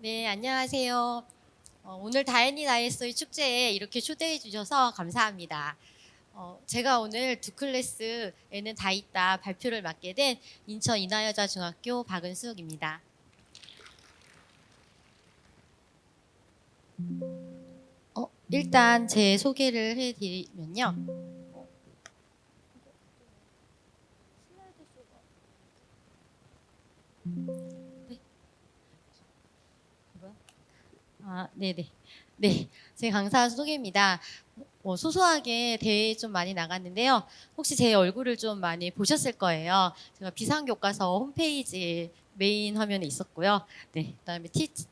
네, 안녕하세요. 오늘 다행히 나이스의 축제에 이렇게 초대해 주셔서 감사합니다. 제가 오늘 두 클래스에는 다 있다 발표를 맡게 된 인천 인하여자중학교 박은숙입니다. 일단 제 소개를 해드리면요. 네. 네네. 네, 제 강사 소개입니다. 소소하게 대회에 좀 많이 나갔는데요. 혹시 제 얼굴을 좀 많이 보셨을 거예요. 제가 비상교과서 홈페이지 메인 화면에 있었고요. 네, 그다음에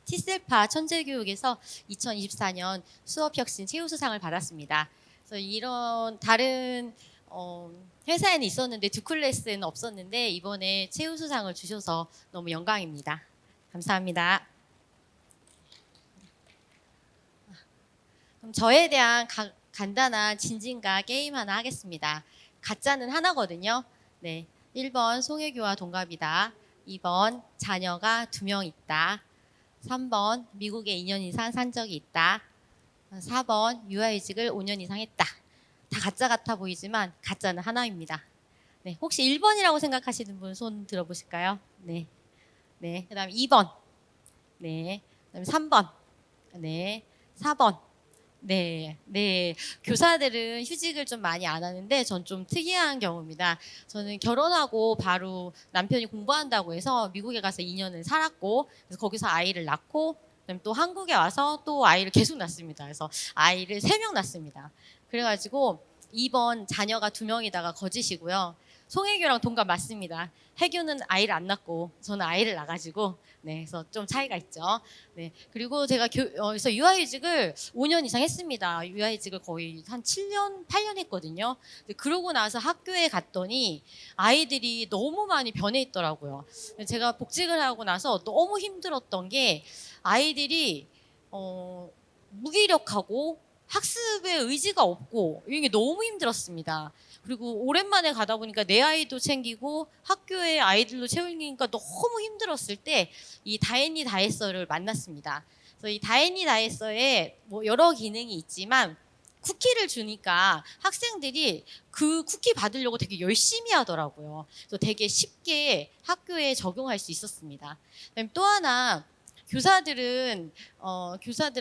티셀파 천재교육에서 2024년 수업혁신 최우수상을 받았습니다. 그래서 이런 다른 어, 회사에는 있었는데 두 클래스에는 없었는데 이번에 최우수상을 주셔서 너무 영광입니다. 감사합니다. 그럼 저에 대한 간단한 진진과 게임 하나 하겠습니다. 가짜는 하나거든요. 네. 1번 송혜교와 동갑이다. 2번 자녀가 2명 있다. 3번 미국에 2년 이상 산 적이 있다. 4번 유아이직을 5년 이상 했다. 다 가짜 같아 보이지만 가짜는 하나입니다. 네. 혹시 1번이라고 생각하시는 분 손 들어보실까요? 네. 네. 그다음 2번. 네. 그다음에 3번. 네. 4번. 네, 네. 교사들은 휴직을 좀 많이 안 하는데 전 좀 특이한 경우입니다. 저는 결혼하고 바로 남편이 공부한다고 해서 미국에 가서 2년을 살았고, 그래서 거기서 아이를 낳고, 그다음에 또 한국에 와서 또 아이를 계속 낳습니다. 그래서 아이를 3명 낳습니다. 그래가지고 2번 자녀가 2명이다가 거짓이고요. 송혜교랑 동갑 맞습니다. 혜교는 아이를 안 낳고 저는 아이를 낳아가지고 네, 그래서 좀 차이가 있죠. 네, 그리고 제가 그래서 유아휴직을 5년 이상 했습니다. 유아휴직을 거의 한 7년, 8년 했거든요. 근데 그러고 나서 학교에 갔더니 아이들이 너무 많이 변해 있더라고요. 제가 복직을 하고 나서 너무 힘들었던 게 아이들이 무기력하고 학습에 의지가 없고 이게 너무 힘들었습니다. 그리고 오랜만에 가다 보니까 내 아이도 챙기고 학교에 아이들도 채우니까 너무 힘들었을 때 이 다행히 다했어를 만났습니다. 그래서 이 다행히 다했어에 뭐 여러 기능이 있지만 쿠키를 주니까 학생들이 그 쿠키 받으려고 되게 열심히 하더라고요. 그래서 되게 쉽게 학교에 적용할 수 있었습니다. 그다음에 또 하나 교사들은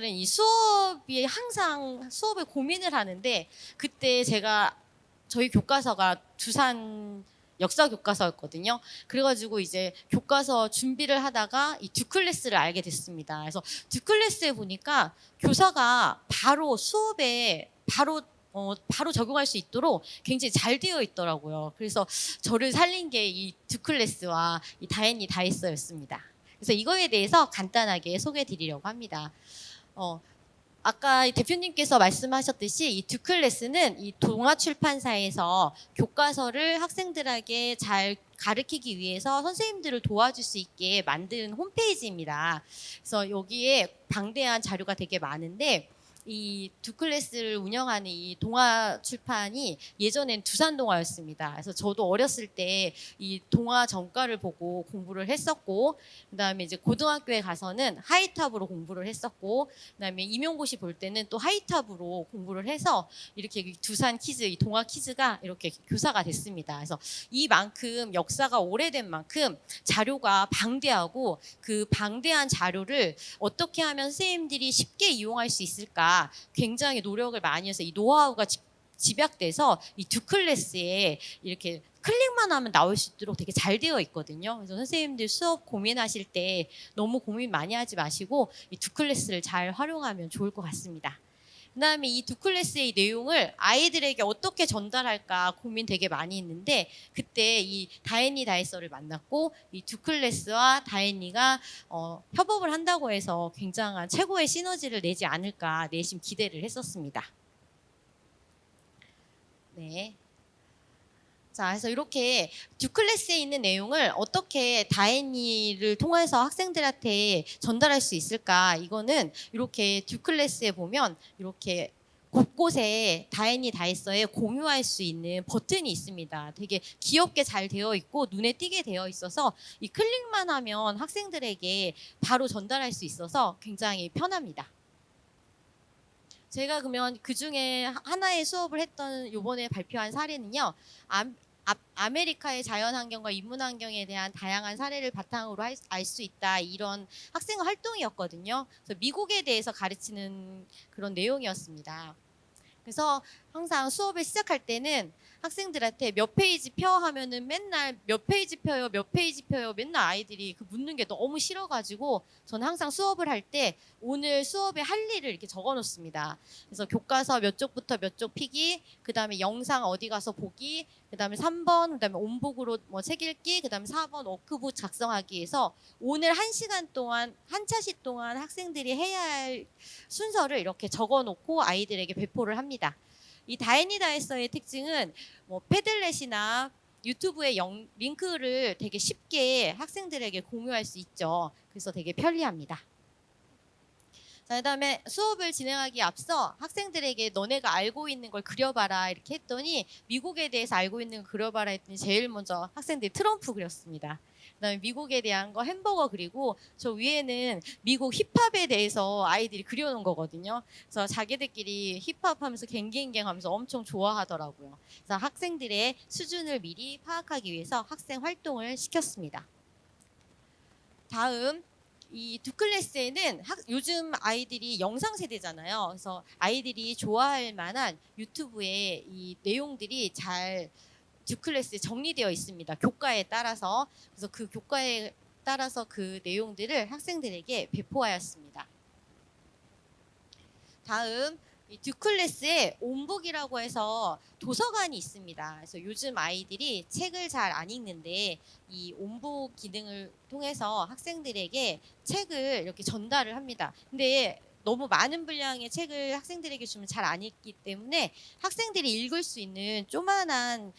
이 수업이 항상 수업에 고민을 하는데 그때 제가 저희 교과서가 두산 역사 교과서였거든요. 그래가지고 이제 교과서 준비를 하다가 이 두 클래스를 알게 됐습니다. 그래서 두 클래스에 보니까 교사가 바로 수업에 바로 적용할 수 있도록 굉장히 잘 되어 있더라고요. 그래서 저를 살린 게 이 두 클래스와 이 다행히 다했어였습니다. 그래서 이거에 대해서 간단하게 소개해 드리려고 합니다. 어, 아까 대표님께서 말씀하셨듯이 이 두 클래스는 이 동아출판사에서 교과서를 학생들에게 잘 가르치기 위해서 선생님들을 도와줄 수 있게 만든 홈페이지입니다. 그래서 여기에 방대한 자료가 되게 많은데 이 두 클래스를 운영하는 이 동아 출판이 예전엔 두산 동아였습니다. 그래서 저도 어렸을 때 이 동아 전과를 보고 공부를 했었고, 그다음에 이제 고등학교에 가서는 하이탑으로 공부를 했었고, 그다음에 임용고시 볼 때는 또 하이탑으로 공부를 해서 이렇게 두산 키즈, 이 동아 키즈가 이렇게 교사가 됐습니다. 그래서 이만큼 역사가 오래된 만큼 자료가 방대하고 그 방대한 자료를 어떻게 하면 선생님들이 쉽게 이용할 수 있을까 굉장히 노력을 많이 해서 이 노하우가 집약돼서 이 두 클래스에 이렇게 클릭만 하면 나올 수 있도록 되게 잘 되어 있거든요. 그래서 선생님들 수업 고민하실 때 너무 고민 많이 하지 마시고 이 두 클래스를 잘 활용하면 좋을 것 같습니다. 그다음에 이 두 클래스의 내용을 아이들에게 어떻게 전달할까 고민 되게 많이 했는데 그때 이 다혜니 다혜서를 만났고 이 두 클래스와 다혜니가 협업을 한다고 해서 굉장한 최고의 시너지를 내지 않을까 내심 기대를 했었습니다. 네. 자, 그래서 이렇게 두 클래스에 있는 내용을 어떻게 다행히를 통해서 학생들한테 전달할 수 있을까? 이거는 이렇게 두 클래스에 보면 이렇게 곳곳에 다행히 다했어에 공유할 수 있는 버튼이 있습니다. 되게 귀엽게 잘 되어 있고 눈에 띄게 되어 있어서 이 클릭만 하면 학생들에게 바로 전달할 수 있어서 굉장히 편합니다. 제가 그러면 그 중에 하나의 수업을 했던 요번에 발표한 사례는요. 아메리카의 자연환경과 인문환경에 대한 다양한 사례를 바탕으로 알 수 있다. 이런 학생 활동이었거든요. 그래서 미국에 대해서 가르치는 그런 내용이었습니다. 그래서 항상 수업을 시작할 때는 학생들한테 몇 페이지 펴 하면은 맨날 몇 페이지 펴요, 몇 페이지 펴요. 맨날 아이들이 그 묻는 게 너무 싫어가지고 저는 항상 수업을 할 때 오늘 수업에 할 일을 이렇게 적어 놓습니다. 그래서 교과서 몇 쪽부터 몇 쪽 피기, 그 다음에 영상 어디 가서 보기, 그 다음에 3번, 그 다음에 온북으로 뭐 책 읽기, 그 다음에 4번 워크북 작성하기 해서 오늘 1시간 동안, 한 차시 동안 학생들이 해야 할 순서를 이렇게 적어 놓고 아이들에게 배포를 합니다. 이 다행이다에서의 특징은 뭐 패들렛이나 유튜브의 링크를 되게 쉽게 학생들에게 공유할 수 있죠. 그래서 되게 편리합니다. 자, 그다음에 수업을 진행하기 앞서 학생들에게 너네가 알고 있는 걸 그려봐라 이렇게 했더니 미국에 대해서 알고 있는 걸 그려봐라 했더니 제일 먼저 학생들이 트럼프 그렸습니다. 그다음에 미국에 대한 거 햄버거 그리고 저 위에는 미국 힙합에 대해서 아이들이 그려놓은 거거든요. 그래서 자기들끼리 힙합 하면서 갱갱갱 하면서 엄청 좋아하더라고요. 그래서 학생들의 수준을 미리 파악하기 위해서 학생 활동을 시켰습니다. 다음 이 두 클래스에는 요즘 아이들이 영상 세대잖아요. 그래서 아이들이 좋아할 만한 유튜브에 이 내용들이 잘 두 클래스에 정리되어 있습니다. 교과에 따라서. 그래서 그 교과에 따라서 그 내용들을 학생들에게 배포하였습니다. 다음 이 두 클래스에 온북이라고 해서 도서관이 있습니다. 그래서 요즘 아이들이 책을 잘 안 읽는데 이 온북 기능을 통해서 학생들에게 책을 이렇게 전달을 합니다. 근데 너무 많은 분량의 책을 학생들에게 주면 잘 안 읽기 때문에 학생들이 읽을 수 있는 조만한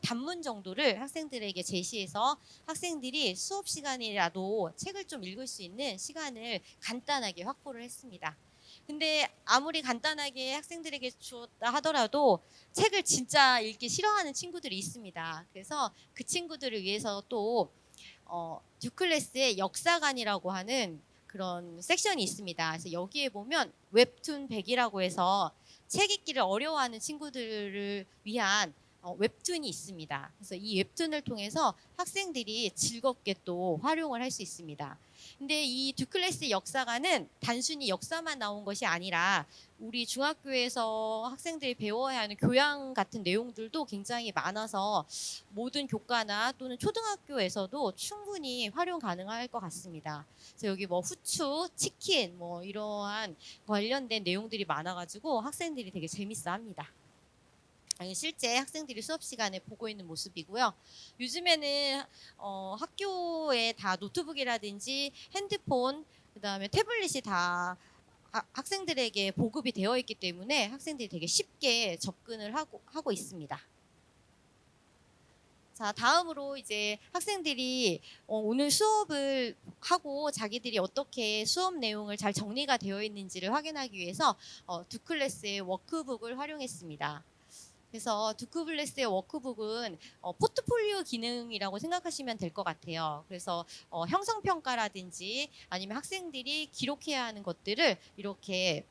단문 정도를 학생들에게 제시해서 학생들이 수업 시간이라도 책을 좀 읽을 수 있는 시간을 간단하게 확보를 했습니다. 근데 아무리 간단하게 학생들에게 주었다 하더라도 책을 진짜 읽기 싫어하는 친구들이 있습니다. 그래서 그 친구들을 위해서 또 두 클래스의 역사관이라고 하는 그런 섹션이 있습니다. 그래서 여기에 보면 웹툰 100이라고 해서 책 읽기를 어려워하는 친구들을 위한 웹툰이 있습니다. 그래서 이 웹툰을 통해서 학생들이 즐겁게 또 활용을 할 수 있습니다. 근데 이 두 클래스 역사관은 단순히 역사만 나온 것이 아니라 우리 중학교에서 학생들이 배워야 하는 교양 같은 내용들도 굉장히 많아서 모든 교과나 또는 초등학교에서도 충분히 활용 가능할 것 같습니다. 그래서 여기 뭐 후추, 치킨 뭐 이러한 관련된 내용들이 많아가지고 학생들이 되게 재밌어합니다. 실제 학생들이 수업 시간에 보고 있는 모습이고요. 요즘에는 학교에 다 노트북이라든지 핸드폰, 그다음에 태블릿이 다 학생들에게 보급이 되어 있기 때문에 학생들이 되게 쉽게 접근을 하고 있습니다. 자, 다음으로 이제 학생들이 오늘 수업을 하고 자기들이 어떻게 수업 내용을 잘 정리가 되어 있는지를 확인하기 위해서 두 클래스의 워크북을 활용했습니다. 그래서 두쿠블레스의 워크북은 포트폴리오 기능이라고 생각하시면 될 것 같아요. 그래서 형성평가라든지 아니면 학생들이 기록해야 하는 것들을 이렇게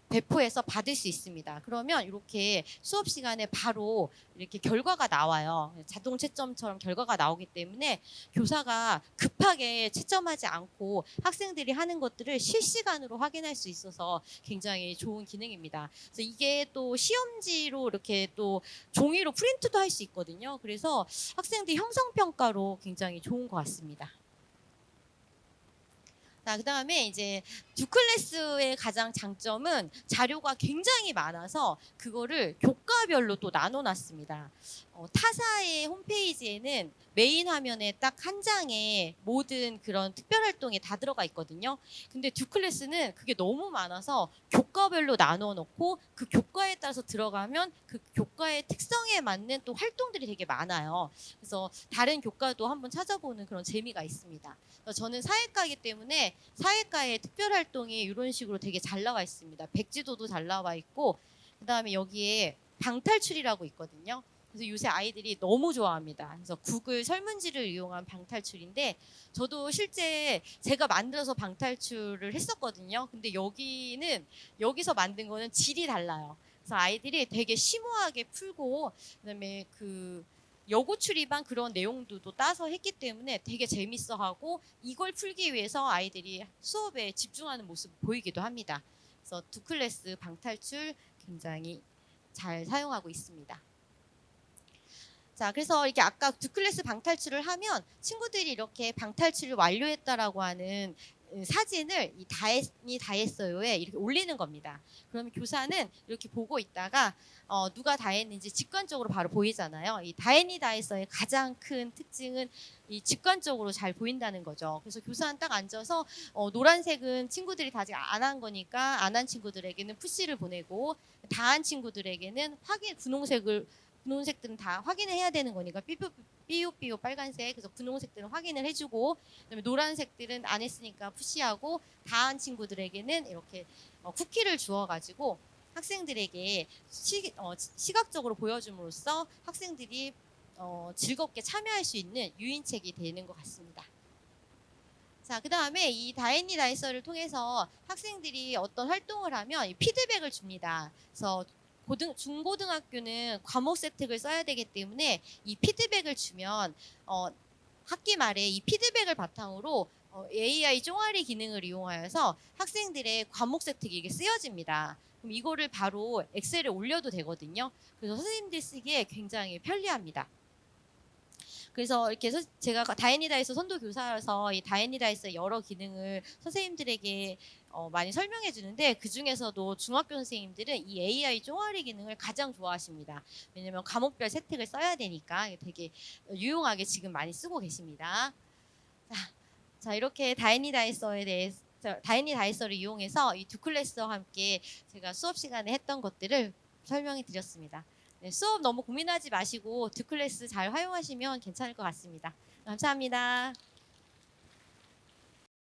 배포해서 받을 수 있습니다. 그러면 이렇게 수업 시간에 바로 이렇게 결과가 나와요. 자동 채점처럼 결과가 나오기 때문에 교사가 급하게 채점하지 않고 학생들이 하는 것들을 실시간으로 확인할 수 있어서 굉장히 좋은 기능입니다. 그래서 이게 또 시험지로 이렇게 또 종이로 프린트도 할 수 있거든요. 그래서 학생들 형성평가로 굉장히 좋은 것 같습니다. 자, 그다음에 이제 두 클래스의 가장 장점은 자료가 굉장히 많아서 그거를 교과별로 또 나눠놨습니다. 타사의 홈페이지에는 메인 화면에 딱 한 장에 모든 그런 특별 활동이 다 들어가 있거든요. 근데 두 클래스는 그게 너무 많아서 교과별로 나눠 놓고 그 교과에 따라서 들어가면 그 교과의 특성에 맞는 또 활동들이 되게 많아요. 그래서 다른 교과도 한번 찾아보는 그런 재미가 있습니다. 저는 사회과이기 때문에 사회과의 특별 활동이 이런 식으로 되게 잘 나와 있습니다. 백지도도 잘 나와 있고 그다음에 여기에 방탈출이라고 있거든요. 그래서 요새 아이들이 너무 좋아합니다. 그래서 구글 설문지를 이용한 방탈출인데 저도 실제 제가 만들어서 방탈출을 했었거든요. 근데 여기서 만든 거는 질이 달라요. 그래서 아이들이 되게 심오하게 풀고 그다음에 그 여고 출입한 그런 내용들도 따서 했기 때문에 되게 재밌어하고 이걸 풀기 위해서 아이들이 수업에 집중하는 모습을 보이기도 합니다. 그래서 두 클래스 방탈출 굉장히 잘 사용하고 있습니다. 자, 그래서 이렇게 아까 두 클래스 방탈출을 하면 친구들이 이렇게 방탈출을 완료했다라고 하는 사진을 이 다 했어요에 이렇게 올리는 겁니다. 그러면 교사는 이렇게 보고 있다가 누가 다 했는지 직관적으로 바로 보이잖아요. 이 다 했어의 가장 큰 특징은 이 직관적으로 잘 보인다는 거죠. 그래서 교사는 딱 앉아서 노란색은 친구들이 다 아직 안 한 거니까 안 한 친구들에게는 푸시를 보내고 다 한 친구들에게는 분홍색들은 다 확인을 해야 되는 거니까 삐요삐요 빨간색 그래서 분홍색들은 확인을 해주고 그다음에 노란색들은 안 했으니까 푸시하고 다 한 친구들에게는 이렇게 쿠키를 주어가지고 학생들에게 시각적으로 보여줌으로써 학생들이 즐겁게 참여할 수 있는 유인책이 되는 것 같습니다. 자, 그 다음에 이 다이서를 통해서 학생들이 어떤 활동을 하면 이 피드백을 줍니다. 그래서 중고등학교는 과목 세특을 써야 되기 때문에 이 피드백을 주면 학기 말에 이 피드백을 바탕으로 AI 쫑아리 기능을 이용하여서 학생들의 과목 세특이 이게 쓰여집니다. 그럼 이거를 바로 엑셀에 올려도 되거든요. 그래서 선생님들 쓰기에 굉장히 편리합니다. 그래서 이렇게 제가 다이서 선도 교사여서 이 다이서 여러 기능을 선생님들에게 많이 설명해 주는데 그 중에서도 중학교 선생님들은 이 AI 쫑아리 기능을 가장 좋아하십니다. 왜냐면 과목별 세특을 써야 되니까 되게 유용하게 지금 많이 쓰고 계십니다. 자 이렇게 다이서를 이용해서 이 두 클래스와 함께 제가 수업 시간에 했던 것들을 설명해 드렸습니다. 네, 수업 너무 고민하지 마시고 두 클래스 잘 활용하시면 괜찮을 것 같습니다. 감사합니다.